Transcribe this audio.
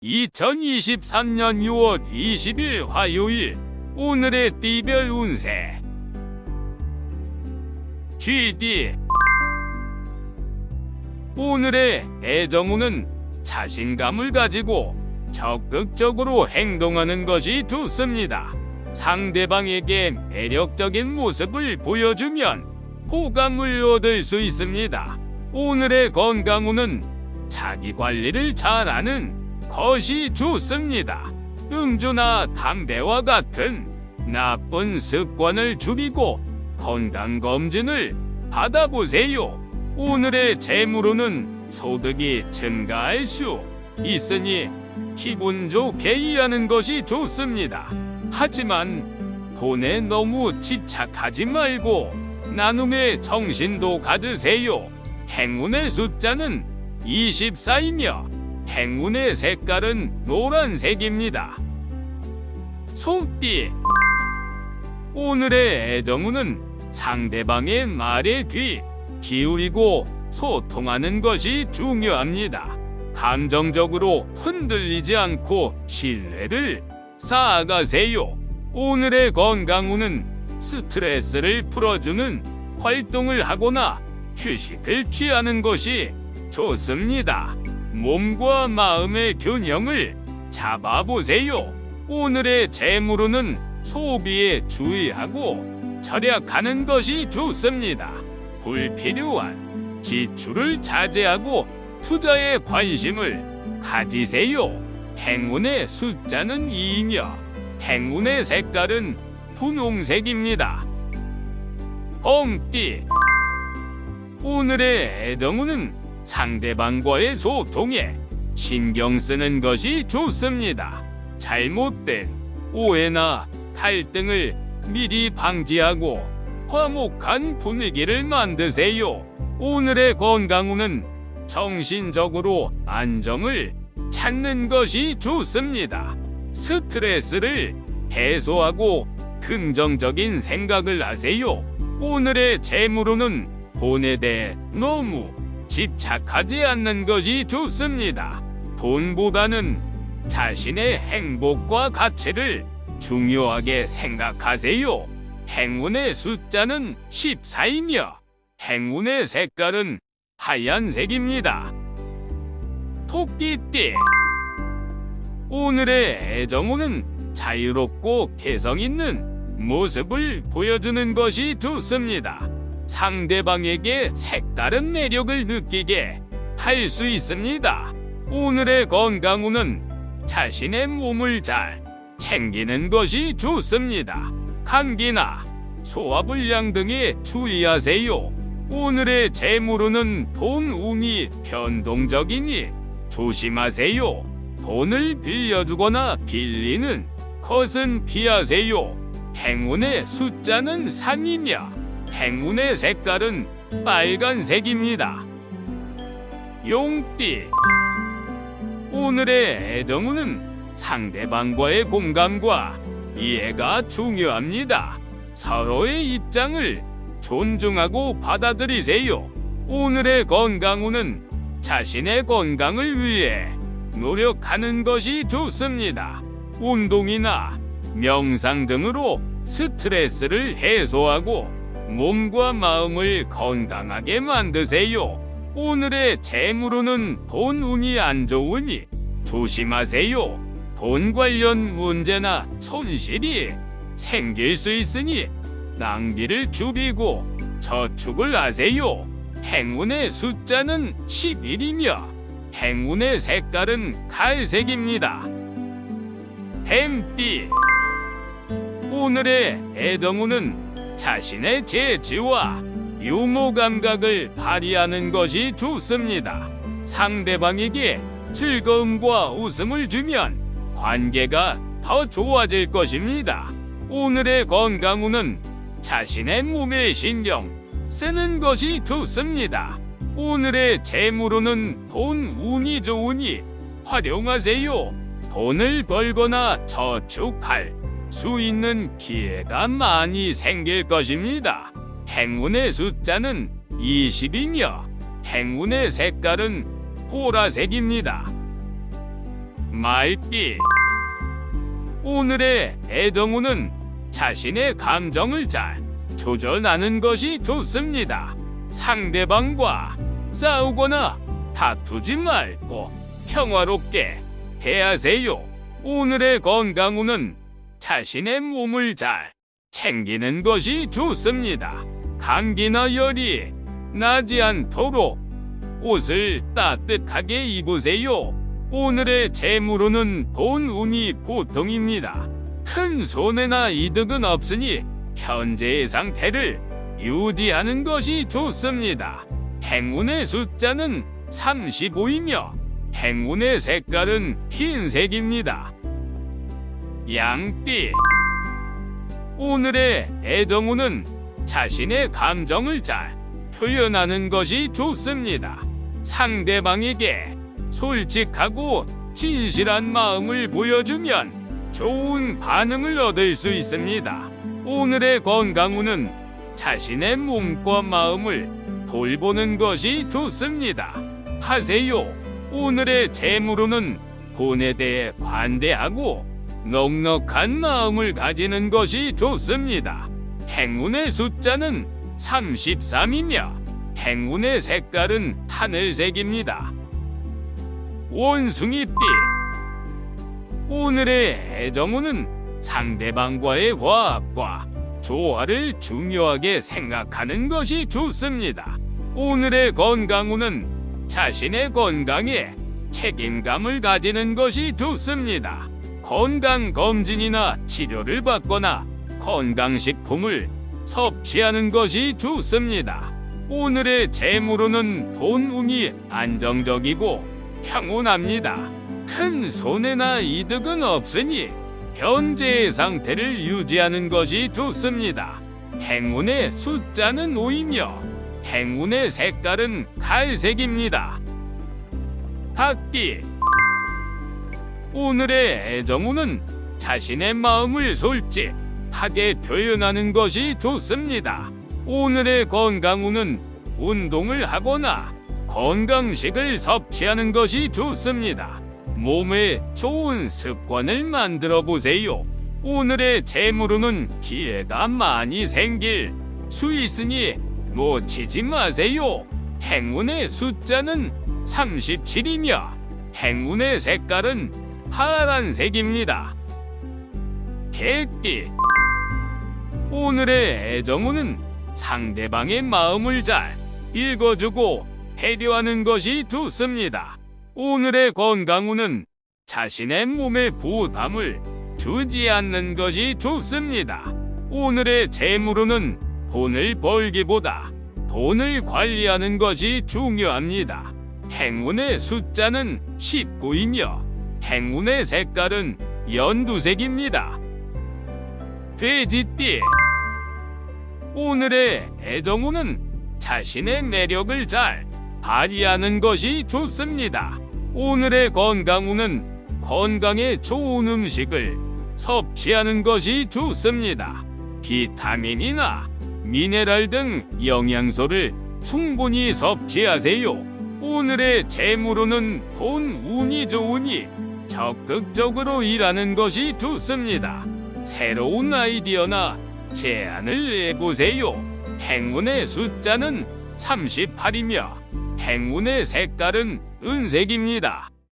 2023년 6월 20일 화요일 오늘의 띠별 운세 GD 오늘의 애정운은 자신감을 가지고 적극적으로 행동하는 것이 좋습니다. 상대방에게 매력적인 모습을 보여주면 호감을 얻을 수 있습니다. 오늘의 건강운은 자기 관리를 잘하는 것이 좋습니다. 음주나 담배와 같은 나쁜 습관을 줄이고 건강검진을 받아보세요. 오늘의 재물운은 소득이 증가할 수 있으니 기분 좋게 일하는 것이 좋습니다. 하지만 돈에 너무 집착하지 말고 나눔의 정신도 가지세요. 행운의 숫자는 24이며 행운의 색깔은 노란색입니다. 소띠 오늘의 애정운은 상대방의 말에 귀 기울이고 소통하는 것이 중요합니다. 감정적으로 흔들리지 않고 신뢰를 쌓아가세요. 오늘의 건강운은 스트레스를 풀어주는 활동을 하거나 휴식을 취하는 것이 좋습니다. 몸과 마음의 균형을 잡아보세요. 오늘의 재물운은 소비에 주의하고 절약하는 것이 좋습니다. 불필요한 지출을 자제하고 투자에 관심을 가지세요. 행운의 숫자는 2이며 행운의 색깔은 분홍색입니다. 紅띠 오늘의 애정운은 상대방과의 소통에 신경 쓰는 것이 좋습니다. 잘못된 오해나 갈등을 미리 방지하고 화목한 분위기를 만드세요. 오늘의 건강운은 정신적으로 안정을 찾는 것이 좋습니다. 스트레스를 해소하고 긍정적인 생각을 하세요. 오늘의 재물운은 돈에 대해 너무 집착하지 않는 것이 좋습니다. 돈보다는 자신의 행복과 가치를 중요하게 생각하세요. 행운의 숫자는 14이며 행운의 색깔은 하얀색입니다. 토끼띠 오늘의 애정운은 자유롭고 개성있는 모습을 보여주는 것이 좋습니다. 상대방에게 색다른 매력을 느끼게 할 수 있습니다. 오늘의 건강운은 자신의 몸을 잘 챙기는 것이 좋습니다. 감기나 소화불량 등에 주의하세요. 오늘의 재물운은 돈운이 변동적이니 조심하세요. 돈을 빌려주거나 빌리는 것은 피하세요. 행운의 숫자는 3이며 행운의 색깔은 빨간색입니다. 용띠 오늘의 애정운은 상대방과의 공감과 이해가 중요합니다. 서로의 입장을 존중하고 받아들이세요. 오늘의 건강운은 자신의 건강을 위해 노력하는 것이 좋습니다. 운동이나 명상 등으로 스트레스를 해소하고 몸과 마음을 건강하게 만드세요. 오늘의 재물운은 돈운이 안 좋으니 조심하세요. 돈 관련 문제나 손실이 생길 수 있으니 낭비를 줄이고 저축을 하세요. 행운의 숫자는 11이며 행운의 색깔은 갈색입니다. 뱀띠 오늘의 애정운은 자신의 재치와 유머 감각을 발휘하는 것이 좋습니다. 상대방에게 즐거움과 웃음을 주면 관계가 더 좋아질 것입니다. 오늘의 건강운은 자신의 몸에 신경 쓰는 것이 좋습니다. 오늘의 재물운은 돈운이 좋으니 활용하세요. 돈을 벌거나 저축할 수 있는 기회가 많이 생길 것입니다. 행운의 숫자는 20이며 행운의 색깔은 보라색입니다. 말기. 오늘의 애정운은 자신의 감정을 잘 조절하는 것이 좋습니다. 상대방과 싸우거나 다투지 말고 평화롭게 대하세요. 오늘의 건강운은 자신의 몸을 잘 챙기는 것이 좋습니다. 감기나 열이 나지 않도록 옷을 따뜻하게 입으세요. 오늘의 재물운은 돈 운이 보통입니다. 큰 손해나 이득은 없으니 현재의 상태를 유지하는 것이 좋습니다. 행운의 숫자는 35이며 행운의 색깔은 흰색입니다. 양띠. 오늘의 애정운은 자신의 감정을 잘 표현하는 것이 좋습니다. 상대방에게 솔직하고 진실한 마음을 보여주면 좋은 반응을 얻을 수 있습니다. 오늘의 건강운은 자신의 몸과 마음을 돌보는 것이 좋습니다. 하세요. 오늘의 재물운은 돈에 대해 관대하고 넉넉한 마음을 가지는 것이 좋습니다. 행운의 숫자는 33이며 행운의 색깔은 하늘색입니다. 원숭이띠. 오늘의 애정운은 상대방과의 화합과 조화를 중요하게 생각하는 것이 좋습니다. 오늘의 건강운은 자신의 건강에 책임감을 가지는 것이 좋습니다. 건강검진이나 치료를 받거나 건강식품을 섭취하는 것이 좋습니다. 오늘의 재물운은 돈 운이 안정적이고 평온합니다. 큰 손해나 이득은 없으니 현재의 상태를 유지하는 것이 좋습니다. 행운의 숫자는 5이며 행운의 색깔은 갈색입니다. 닭띠. 오늘의 애정운은 자신의 마음을 솔직하게 표현하는 것이 좋습니다. 오늘의 건강운은 운동을 하거나 건강식을 섭취하는 것이 좋습니다. 몸에 좋은 습관을 만들어 보세요. 오늘의 재물운은 기회가 많이 생길 수 있으니 놓치지 마세요. 행운의 숫자는 37이며 행운의 색깔은 파란색입니다. 개띠. 오늘의 애정운은 상대방의 마음을 잘 읽어주고 배려하는 것이 좋습니다. 오늘의 건강운은 자신의 몸에 부담을 주지 않는 것이 좋습니다. 오늘의 재물운은 돈을 벌기보다 돈을 관리하는 것이 중요합니다. 행운의 숫자는 19이며 행운의 색깔은 연두색입니다. 돼지띠. 오늘의 애정운은 자신의 매력을 잘 발휘하는 것이 좋습니다. 오늘의 건강운은 건강에 좋은 음식을 섭취하는 것이 좋습니다. 비타민이나 미네랄 등 영양소를 충분히 섭취하세요. 오늘의 재물운은 돈 운이 좋으니 적극적으로 일하는 것이 좋습니다. 새로운 아이디어나 제안을 해보세요. 행운의 숫자는 38이며 행운의 색깔은 은색입니다.